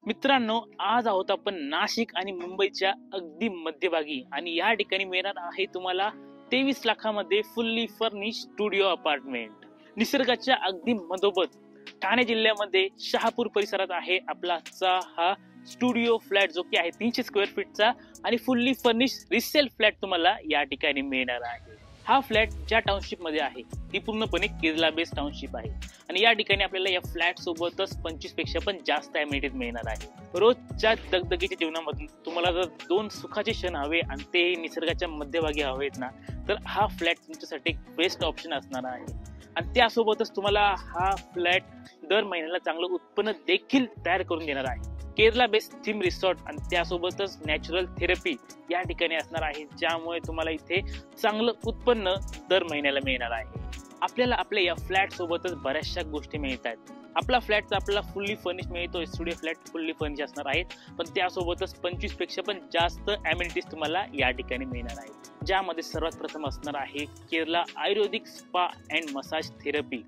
मित्रांनो, आज आहोत आपण नाशिक आणि मुंबईच्या अगदी मध्यभागी आणि या ठिकाणी मिळणार आहे तुम्हाला 23 लाखामध्ये फुल्ली फर्निश स्टुडिओ अपार्टमेंट. निसर्गाच्या अगदी मधोमध ठाणे जिल्ह्यामध्ये शहापूर परिसरात आहे आपला हा स्टुडिओ फ्लॅट, जो की आहे 300 स्क्वेअर फीटचा आणि फुल्ली फर्निश रिसेल फ्लॅट तुम्हाला या ठिकाणी मिळणार आहे. हा फ्लॅट ज्या टाउनशिप मध्ये आहे ती पूर्णपणे केरला बेस्ड टाउनशिप आहे आणि या ठिकाणी आपल्याला या फ्लॅट सोबतच 25 पेक्षा पण जास्त अमेनिटीज मिळणार आहे. रोजच्या दगदगीच्या जीवनामधून तुम्हाला जर दोन सुखाचे क्षण हवे आणि ते निसर्गाच्या मध्यभागी हवेत ना, तर हा फ्लॅट तुमच्यासाठी बेस्ट ऑप्शन असणार आहे. आणि त्यासोबतच तुम्हाला हा फ्लॅट दर महिन्याला चांगलं उत्पन्न देखील तयार करून देणार आहे. केरला बेस्ड थीम रिसॉर्ट आणि त्यासोबतच नॅचरल थेरपी या ठिकाणी असणार आहे, ज्यामुळे तुम्हाला इथे चांगलं उत्पन्न दर महिन्याला मिळणार आहे. आपल्याला आपल्या या फ्लॅट सोबतच बऱ्याचशा गोष्टी मिळतात. आपला फ्लॅट आपल्याला फुल्ली फर्निश मिळतोय, स्टुडिओ फ्लॅट फुल्ली फर्निश असणार आहेत, पण त्यासोबतच 25 पेक्षा पण जास्त अमेनिटीज तुम्हाला या ठिकाणी मिळणार आहेत, ज्यामध्ये सर्वात प्रथम असणार आहे केरला आयुर्वेदिक स्पा अँड मसाज थेरपी.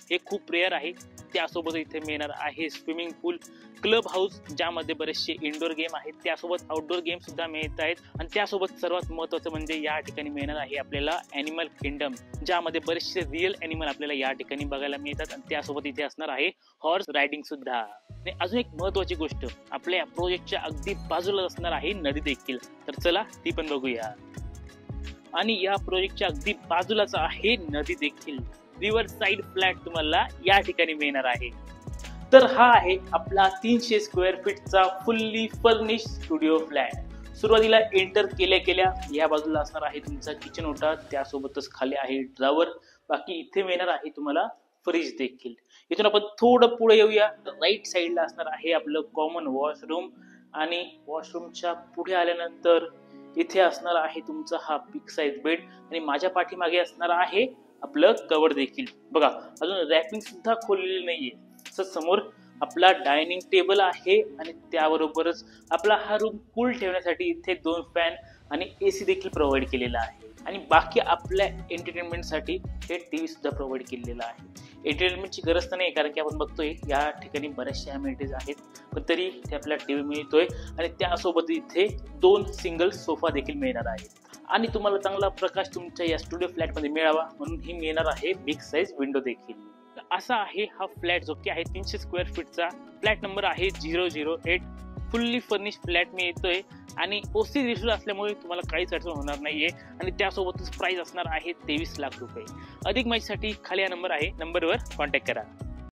हे खूप रेअर आहे. त्यासोबत इथे मिळणार आहे स्विमिंग पूल, क्लब हाऊस, ज्यामध्ये बरेचसे इंडोर गेम आहेत, त्यासोबत आउटडोर गेम सुद्धा मिळत आहेत. आणि त्यासोबत सर्वात महत्त्वाचं म्हणजे या ठिकाणी मिळणार आहे आपल्याला ॲनिमल किंगडम, ज्यामध्ये बरेचसे रिअल ॲनिमल आपल्याला या ठिकाणी बघायला मिळतात. आणि त्यासोबत इथे असणार आहे हॉर्स रायडिंग सुद्धा. आणि अजून एक महत्त्वाची गोष्ट, आपल्या या प्रोजेक्टच्या अगदी बाजूला असणार आहे नदी देखील. तर चला ती पण बघूया. आणि या प्रोजेक्टच्या अगदी बाजूलाच आहे नदी देखील. रिव्हर साइड फ्लॅट तुम्हाला या ठिकाणी मिळणार आहे. तर हा आहे आपला 300 स्क्वेअर फीटचा फुल्ली फर्निश स्टुडिओ फ्लॅट. सुरुवातीला एंटर केल्या या बाजूला असणार आहे तुमचा किचन ओटा, त्यासोबतच खाली आहे ड्रावर. बाकी इथे मिळणार आहे तुम्हाला फ्रीज देखील. इथून आपण थोडं पुढे येऊया. राईट साईडला असणार आहे आपलं कॉमन वॉशरूम आणि वॉशरूमच्या पुढे आल्यानंतर इथे असणार आहे तुमचा हा बिग साईज बेड आणि माझ्या पाठीमागे असणार आहे आपलं कवर देखील. बघा, अजून रॅपिंग सुद्धा खोललेली नाहीये. समोर आपला डायनिंग टेबल आहे आणि त्याबरोबरच आपला हा रूम कूल ठेवण्यासाठी इथे 2 फॅन आणि एसी देखील प्रोव्हाइड केलेला आहे. आणि बाकी आपल्या एंटरटेनमेंटसाठी हे टीव्ही सुद्धा प्रोव्हाइड केलेला आहे. एंटरटेनमेंटची गरज तर नाही, कारण की आपण बघतोय या ठिकाणी बऱ्याचशा अमेनिटीज आहेत, पण तरी इथे आपला टीव्ही मिळतोय. आणि त्यासोबत इथे 2 सिंगल सोफा देखील मिळणार आहेत. आणि तुम्हाला चांगला प्रकाश तुमच्या या स्टुडिओ फ्लॅटमध्ये मिळावा म्हणून ही मिळणार आहे बिग साईज विंडो देखील. असा आहे हा फ्लॅट, जो की आहे 300 स्क्वेअर फीटचा. फ्लॅट नंबर आहे 008. फुल्ली फर्निश फ्लॅट मिळतोय आणि ओसी रिस्यूल असल्यामुळे तुम्हाला काहीच अडचण होणार नाहीये. आणि त्यासोबतच प्राइस असणार आहे 23 लाख रुपये. अधिक माहितीसाठी खाली हा नंबर आहे, नंबरवर कॉन्टॅक्ट करा.